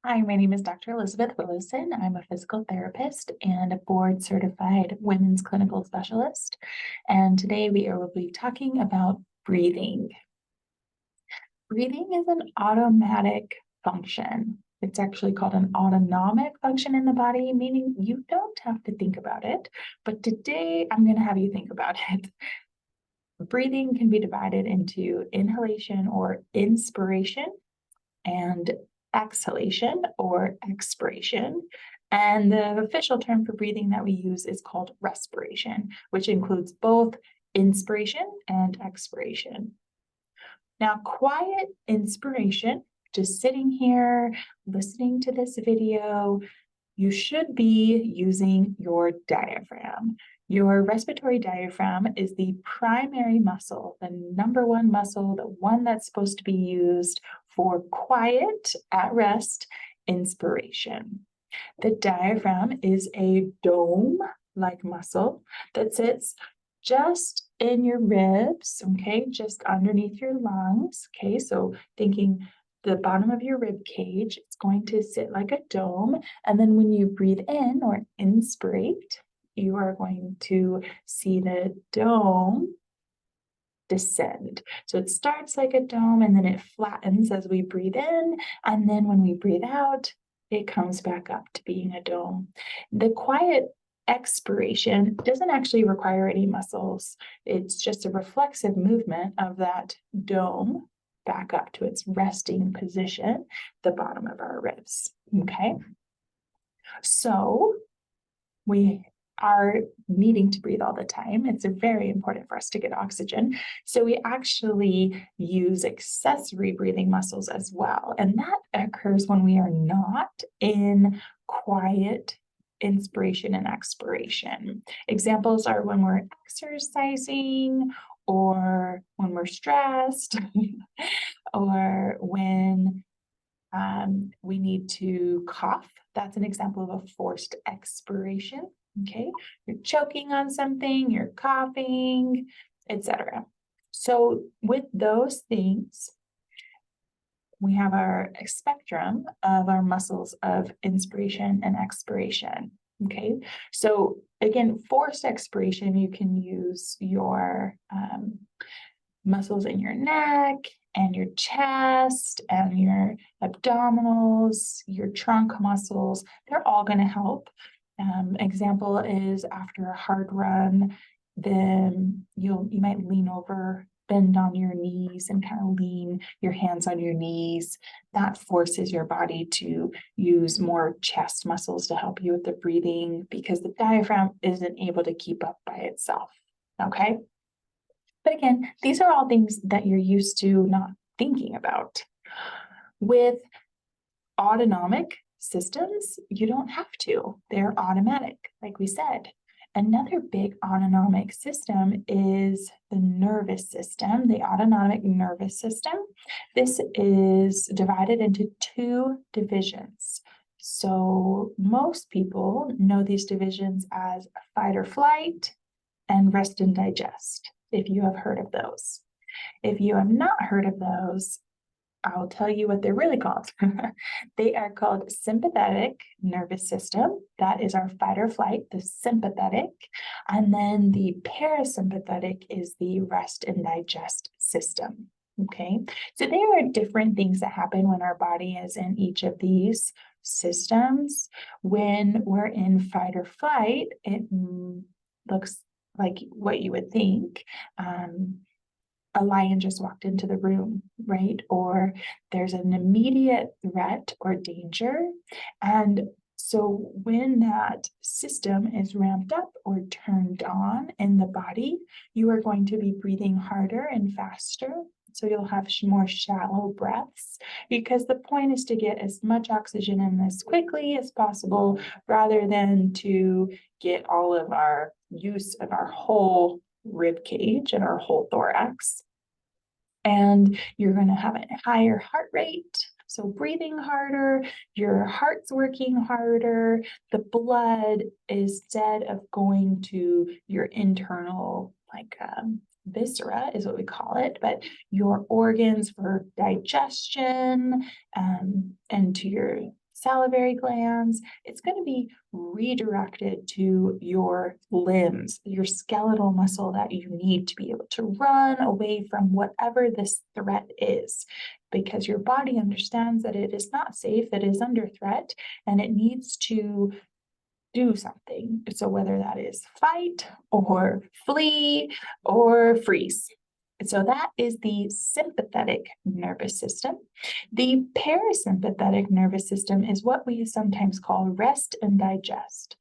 Hi, my name is Dr. Elizabeth Willison. I'm a physical therapist and a board certified women's clinical specialist. And today we will be talking about breathing. Breathing is an automatic function. It's actually called an autonomic function in the body, meaning you don't have to think about it. But today I'm going to have you think about it. Breathing can be divided into inhalation or inspiration and exhalation or expiration. And the official term for breathing that we use is called respiration, which includes both inspiration and expiration. Now, quiet inspiration, just sitting here, listening to this video, you should be using your diaphragm. Your respiratory diaphragm is the primary muscle, the number one muscle, the one that's supposed to be used for quiet, at rest inspiration. The diaphragm is a dome-like muscle that sits just in your ribs, okay, just underneath your lungs, okay, so thinking the bottom of your rib cage, it's going to sit like a dome. And then when you breathe in or inspirate, you are going to see the dome descend. So it starts like a dome and then it flattens as we breathe in. And then when we breathe out, it comes back up to being a dome. The quiet expiration doesn't actually require any muscles. It's just a reflexive movement of that dome back up to its resting position, the bottom of our ribs, okay? So we are needing to breathe all the time. It's very important for us to get oxygen. So we actually use accessory breathing muscles as well. And that occurs when we are not in quiet inspiration and expiration. Examples are when we're exercising, or when we're stressed, or when we need to cough. That's an example of a forced expiration. Okay, you're choking on something, you're coughing, etc. So with those things, we have our spectrum of our muscles of inspiration and expiration. Okay, so again, forced expiration, you can use your muscles in your neck and your chest and your abdominals, your trunk muscles. They're all going to help. Example is after a hard run, then you might lean over, bend on your knees and kind of lean your hands on your knees. That forces your body to use more chest muscles to help you with the breathing because the diaphragm isn't able to keep up by itself, okay? But again, these are all things that you're used to not thinking about. With autonomic systems, you don't have to. They're automatic, like we said. Another big autonomic system is the nervous system, the autonomic nervous system. This is divided into two divisions. So most people know these divisions as fight or flight and rest and digest, if you have heard of those. If you have not heard of those, I'll tell you what they're really called. They are called sympathetic nervous system. That is our fight or flight, the sympathetic. And then the parasympathetic is the rest and digest system. Okay, so there are different things that happen when our body is in each of these systems. When we're in fight or flight, it looks like what you would think. A lion just walked into the room, right? Or there's an immediate threat or danger. And so when that system is ramped up or turned on in the body, you are going to be breathing harder and faster. So you'll have more shallow breaths because the point is to get as much oxygen in as quickly as possible rather than to get all of our use of our whole rib cage and our whole thorax. And you're going to have a higher heart rate. So breathing harder, your heart's working harder, the blood, instead of going to your internal, like viscera is what we call it, but your organs for digestion and to your salivary glands. It's going to be redirected to your limbs, your skeletal muscle that you need to be able to run away from whatever this threat is, because your body understands that it is not safe, it is under threat, and it needs to do something. So whether that is fight or flee or freeze. So that is the sympathetic nervous system. The parasympathetic nervous system is what we sometimes call rest and digest.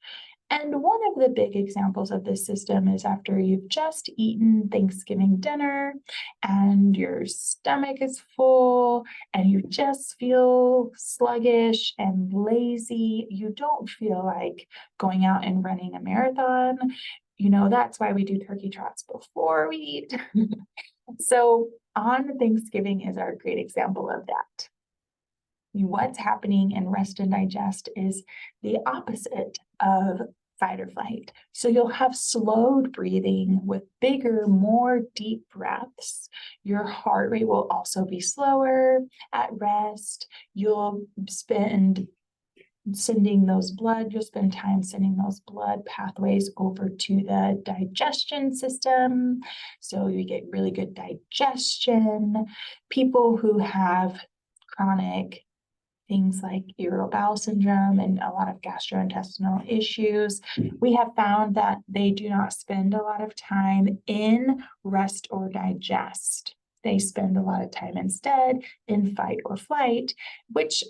And one of the big examples of this system is after you've just eaten Thanksgiving dinner and your stomach is full and you just feel sluggish and lazy. You don't feel like going out and running a marathon. That's why we do turkey trots before we eat. So on Thanksgiving is our great example of that. What's happening in rest and digest is the opposite of fight or flight. So you'll have slowed breathing with bigger, more deep breaths. Your heart rate will also be slower at rest. You'll spend time sending those blood pathways over to the digestion system. So you get really good digestion. People who have chronic things like irritable bowel syndrome and a lot of gastrointestinal issues, we have found that they do not spend a lot of time in rest or digest. They spend a lot of time instead in fight or flight, which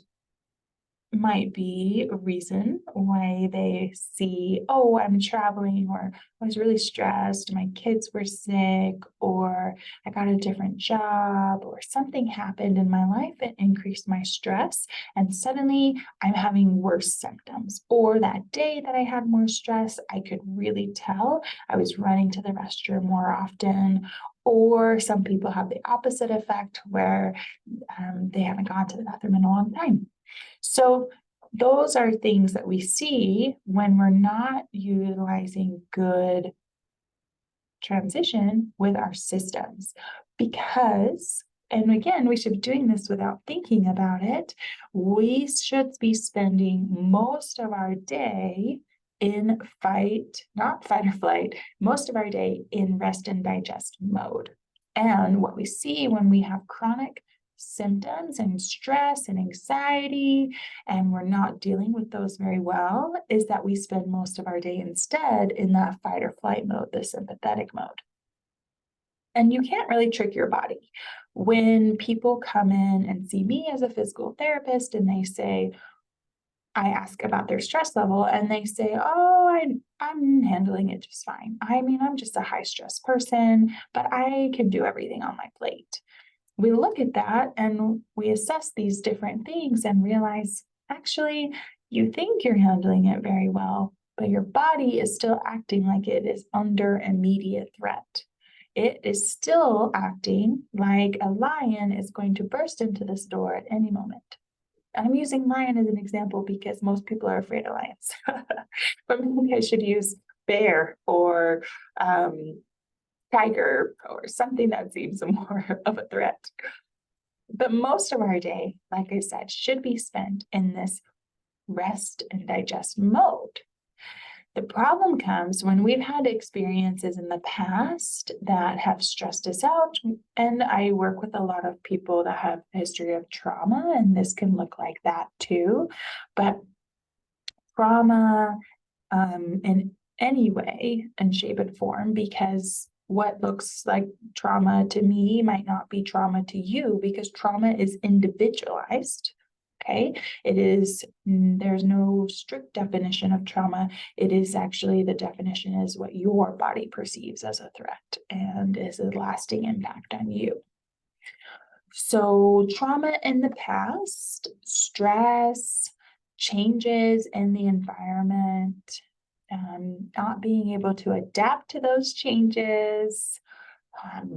might be a reason why they see, oh, I'm traveling, or I was really stressed, my kids were sick, or I got a different job, or something happened in my life that increased my stress, and suddenly I'm having worse symptoms. Or that day that I had more stress, I could really tell I was running to the restroom more often. Or some people have the opposite effect where they haven't gone to the bathroom in a long time. So those are things that we see when we're not utilizing good transition with our systems. Because, and again, we should be doing this without thinking about it, we should be spending most of our day in not fight or flight, most of our day in rest and digest mode. And what we see when we have chronic symptoms and stress and anxiety, and we're not dealing with those very well, is that we spend most of our day instead in that fight or flight mode, the sympathetic mode. And you can't really trick your body. When people come in and see me as a physical therapist and they say, I ask about their stress level and they say, oh, I'm handling it just fine. I mean, I'm just a high stress person, but I can do everything on my plate. We look at that and we assess these different things and realize, actually, you think you're handling it very well, but your body is still acting like it is under immediate threat. It is still acting like a lion is going to burst into this door at any moment. And I'm using lion as an example because most people are afraid of lions. But maybe I should use bear or tiger or something that seems more of a threat. But most of our day, like I said, should be spent in this rest and digest mode. The problem comes when we've had experiences in the past that have stressed us out. And I work with a lot of people that have a history of trauma, and this can look like that too. But trauma in any way and shape and form, because what looks like trauma to me might not be trauma to you, because trauma is individualized. Okay, there's no strict definition of trauma. It is actually, the definition is what your body perceives as a threat and is a lasting impact on you. So trauma in the past, stress, changes in the environment, not being able to adapt to those changes,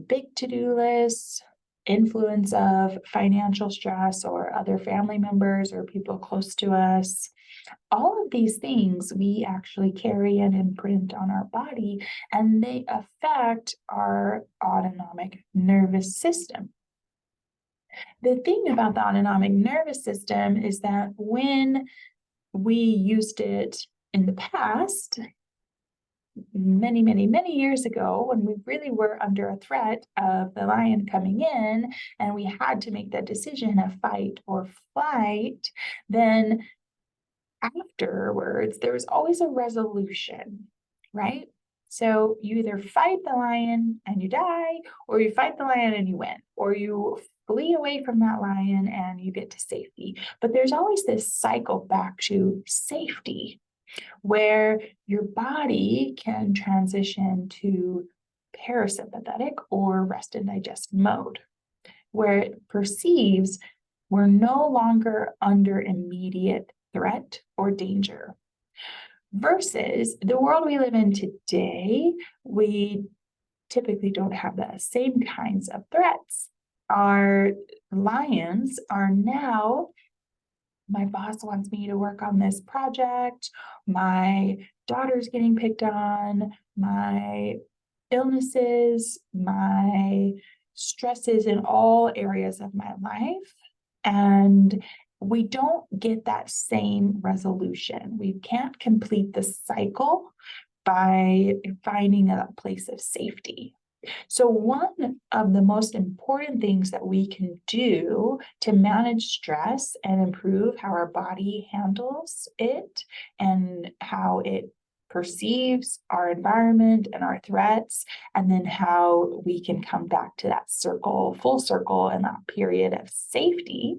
big to-do lists, influence of financial stress or other family members or people close to us. All of these things we actually carry and imprint on our body, and they affect our autonomic nervous system. The thing about the autonomic nervous system is that when we used it in the past, many, many, many years ago, when we really were under a threat of the lion coming in and we had to make that decision of fight or flight, then afterwards, there was always a resolution, right? So you either fight the lion and you die, or you fight the lion and you win, or you flee away from that lion and you get to safety. But there's always this cycle back to safety where your body can transition to parasympathetic or rest and digest mode, where it perceives we're no longer under immediate threat or danger. Versus the world we live in today, we typically don't have the same kinds of threats. Our lions are now, my boss wants me to work on this project, my daughter's getting picked on, my illnesses, my stresses in all areas of my life. And we don't get that same resolution. We can't complete the cycle by finding a place of safety. So one of the most important things that we can do to manage stress and improve how our body handles it and how it perceives our environment and our threats, and then how we can come back to that circle, full circle, and that period of safety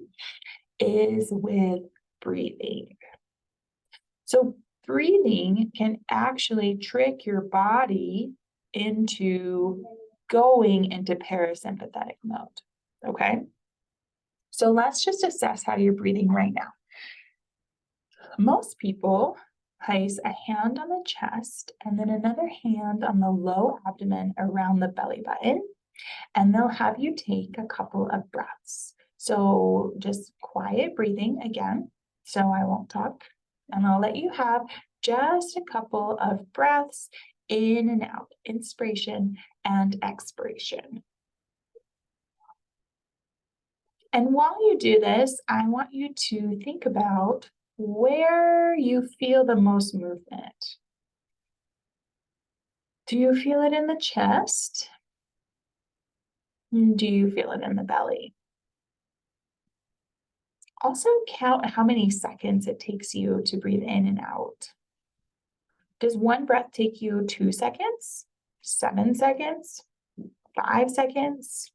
is with breathing. So breathing can actually trick your body into going into parasympathetic mode, okay? So let's just assess how you're breathing right now. Most people place a hand on the chest and then another hand on the low abdomen around the belly button, and they'll have you take a couple of breaths. So just quiet breathing again, so I won't talk, and I'll let you have just a couple of breaths in and out, inspiration and expiration. And while you do this, I want you to think about where you feel the most movement. Do you feel it in the chest? Do you feel it in the belly? Also count how many seconds it takes you to breathe in and out. Does one breath take you 2 seconds, 7 seconds, 5 seconds?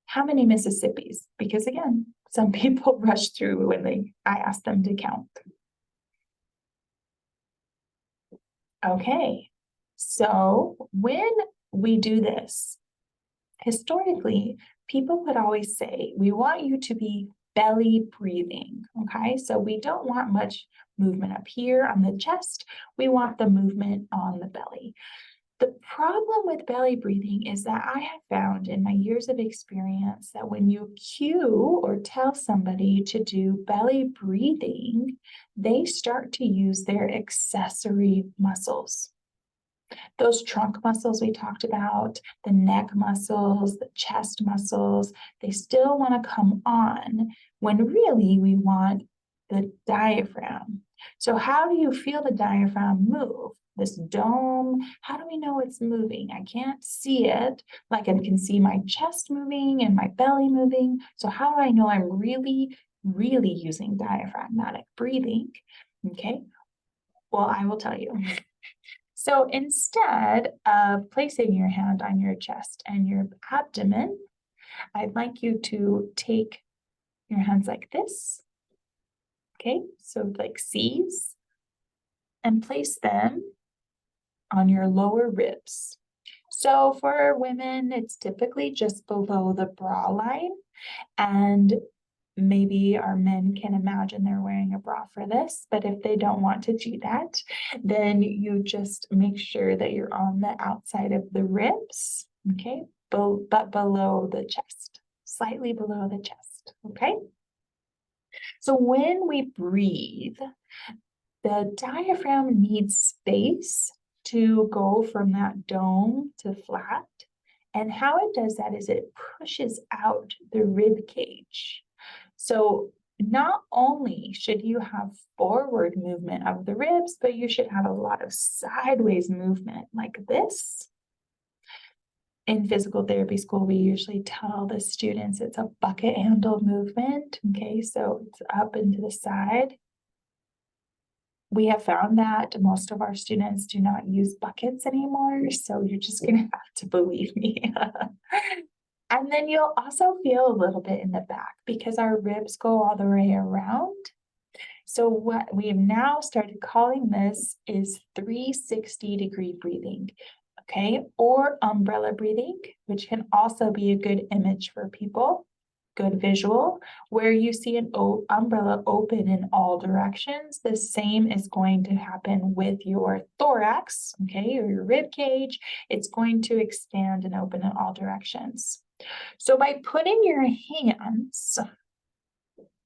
How many Mississippis? Because again, some people rush through when I ask them to count. Okay, so when we do this, historically, people would always say, we want you to be belly breathing, okay? So we don't want much movement up here on the chest. We want the movement on the belly. The problem with belly breathing is that I have found in my years of experience that when you cue or tell somebody to do belly breathing, they start to use their accessory muscles. Those trunk muscles we talked about, the neck muscles, the chest muscles, they still want to come on when really we want the diaphragm. So how do you feel the diaphragm move? This dome, how do we know it's moving? I can't see it, like I can see my chest moving and my belly moving. So how do I know I'm really, really using diaphragmatic breathing? Okay, well, I will tell you. So instead of placing your hand on your chest and your abdomen, I'd like you to take your hands like this. Okay, so like C's, and place them on your lower ribs. So for women, it's typically just below the bra line, and maybe our men can imagine they're wearing a bra for this, but if they don't want to do that, then you just make sure that you're on the outside of the ribs, okay, but below the chest, slightly below the chest, okay? So when we breathe, the diaphragm needs space to go from that dome to flat, And how it does that is it pushes out the rib cage. So not only should you have forward movement of the ribs, but you should have a lot of sideways movement like this. In physical therapy school, we usually tell the students it's a bucket handle movement. Okay, so it's up and to the side. We have found that most of our students do not use buckets anymore, so you're just gonna have to believe me. And then you'll also feel a little bit in the back because our ribs go all the way around. So what we have now started calling this is 360-degree breathing, okay? Or umbrella breathing, which can also be a good image for people, good visual, where you see an umbrella open in all directions. The same is going to happen with your thorax, okay, or your rib cage. It's going to expand and open in all directions. So by putting your hands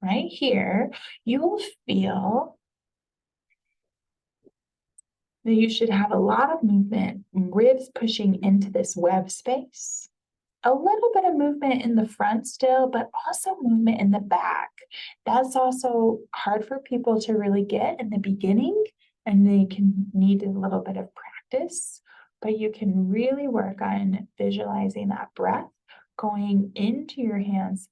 right here, you will feel that you should have a lot of movement, ribs pushing into this web space. A little bit of movement in the front still, but also movement in the back. That's also hard for people to really get in the beginning, and they can need a little bit of practice, but you can really work on visualizing that breath going into your hands,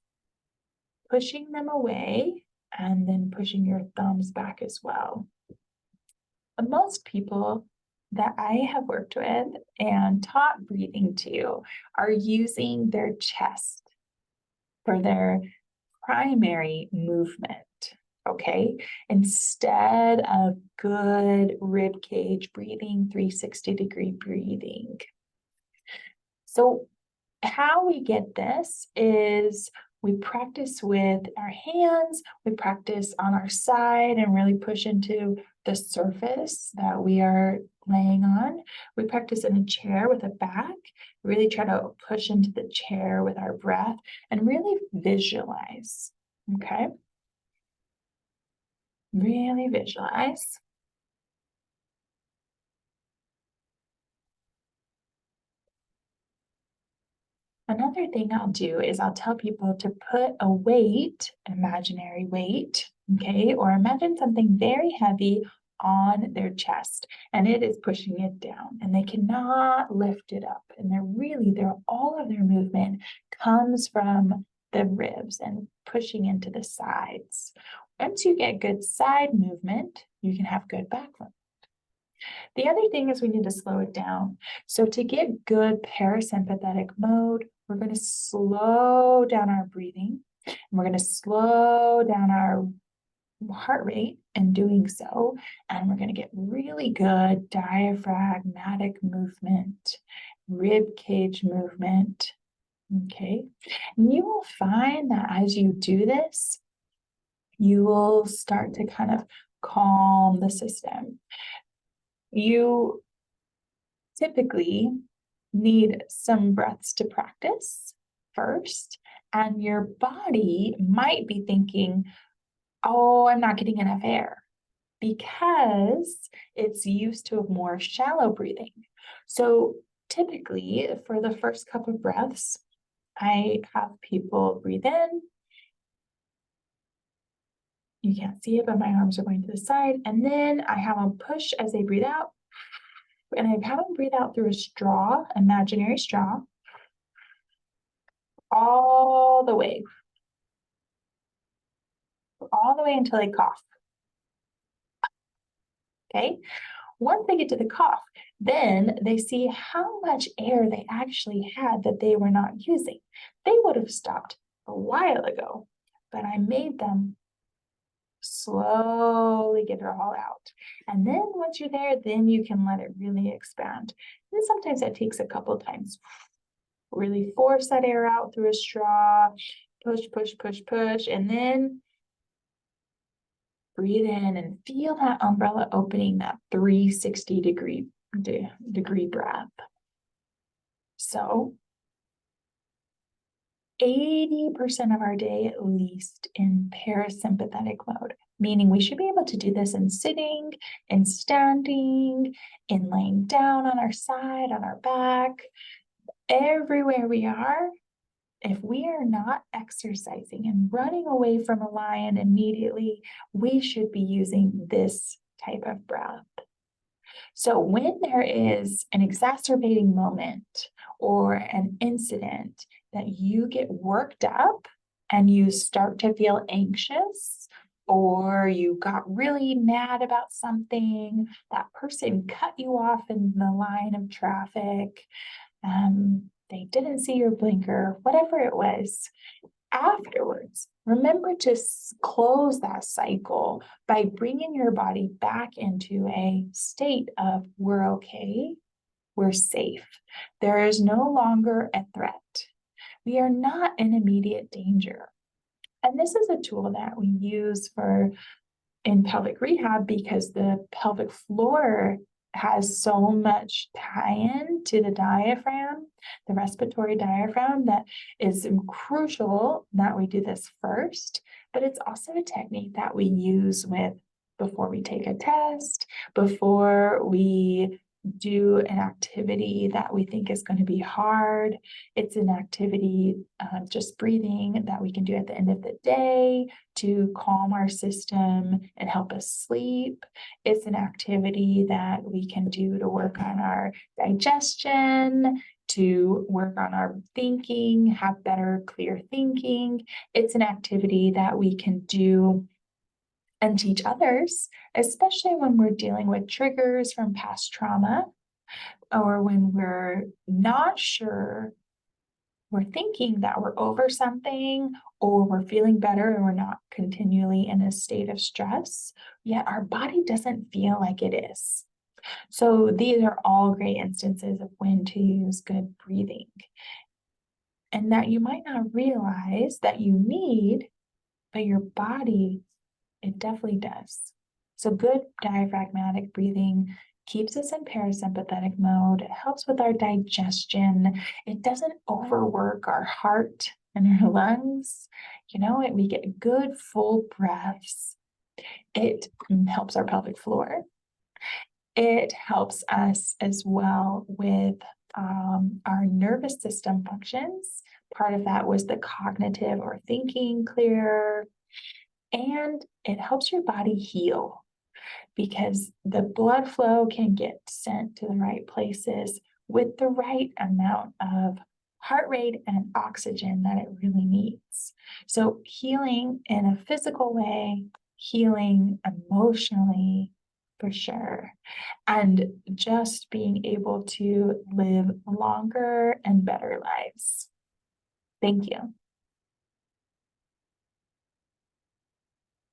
pushing them away, and then pushing your thumbs back as well. Most people that I have worked with and taught breathing to are using their chest for their primary movement, okay? Instead of good rib cage breathing, 360-degree breathing. So how we get this is we practice with our hands, we practice on our side and really push into the surface that we are laying on. We practice in a chair with a back, really try to push into the chair with our breath and really visualize, okay? Really visualize. Another thing I'll do is I'll tell people to put a weight, imaginary weight, okay, or imagine something very heavy on their chest and it is pushing it down and they cannot lift it up. And all of their movement comes from the ribs and pushing into the sides. Once you get good side movement, you can have good back movement. The other thing is we need to slow it down. So to get good parasympathetic mode, we're going to slow down our breathing. And we're going to slow down our heart rate in doing so. And we're going to get really good diaphragmatic movement, rib cage movement. Okay. And you will find that as you do this, you will start to kind of calm the system. You typically need some breaths to practice first, and your body might be thinking, oh, I'm not getting enough air because it's used to more shallow breathing. So typically for the first couple of breaths, I have people breathe in. You can't see it, but my arms are going to the side. And then I have them push as they breathe out. And I have them breathe out through a straw, imaginary straw, all the way until they cough. Okay. Once they get to the cough, then they see how much air they actually had that they were not using. They would have stopped a while ago, but I made them slowly get it all out. And then once you're there, then you can let it really expand. And sometimes that takes a couple times. Really force that air out through a straw, push, push, push, push, and then breathe in and feel that umbrella opening, that 360-degree breath. So 80% of our day at least in parasympathetic mode, meaning we should be able to do this in sitting, in standing, in laying down on our side, on our back, everywhere we are, if we are not exercising and running away from a lion immediately, we should be using this type of breath. So when there is an exacerbating moment or an incident that you get worked up and you start to feel anxious, or you got really mad about something, that person cut you off in the line of traffic, they didn't see your blinker, whatever it was, afterwards, remember to close that cycle by bringing your body back into a state of we're okay, we're safe. There is no longer a threat. We are not in immediate danger. And this is a tool that we use in pelvic rehab because the pelvic floor has so much tie-in to the diaphragm, the respiratory diaphragm, that is crucial that we do this first, but it's also a technique that we use before we take a test, before we do an activity that we think is going to be hard. It's an activity, just breathing, that we can do at the end of the day to calm our system and help us sleep. It's an activity that we can do to work on our digestion, to work on our thinking, have better, clear thinking. It's an activity that we can do and teach others, especially when we're dealing with triggers from past trauma, or when we're not sure, we're thinking that we're over something, or we're feeling better and we're not continually in a state of stress, yet our body doesn't feel like it is. So these are all great instances of when to use good breathing, and that you might not realize that you need, but your body, it definitely does. So good diaphragmatic breathing keeps us in parasympathetic mode. It helps with our digestion. It doesn't overwork our heart and our lungs. We get good full breaths. It helps our pelvic floor. It helps us as well with our nervous system functions. Part of that was the cognitive or thinking clearer. And it helps your body heal, because the blood flow can get sent to the right places with the right amount of heart rate and oxygen that it really needs. So healing in a physical way, healing emotionally, for sure, and just being able to live longer and better lives. Thank you.